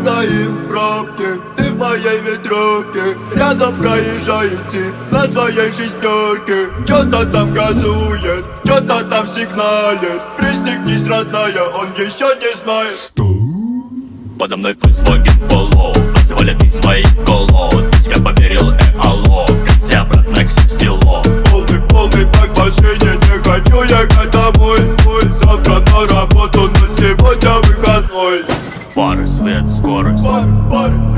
стоим в пробке, ты в моей ветровке. Рядом проезжаете на своей шестерке. Чё-то там газует, чё-то там сигналит. Пристегнись, родная, он еще не знает. Что? Подо мной Volkswagen Polo, позволят бить своей коло. Ты как поверил, алло, где обратно к село. Полный бак в машине,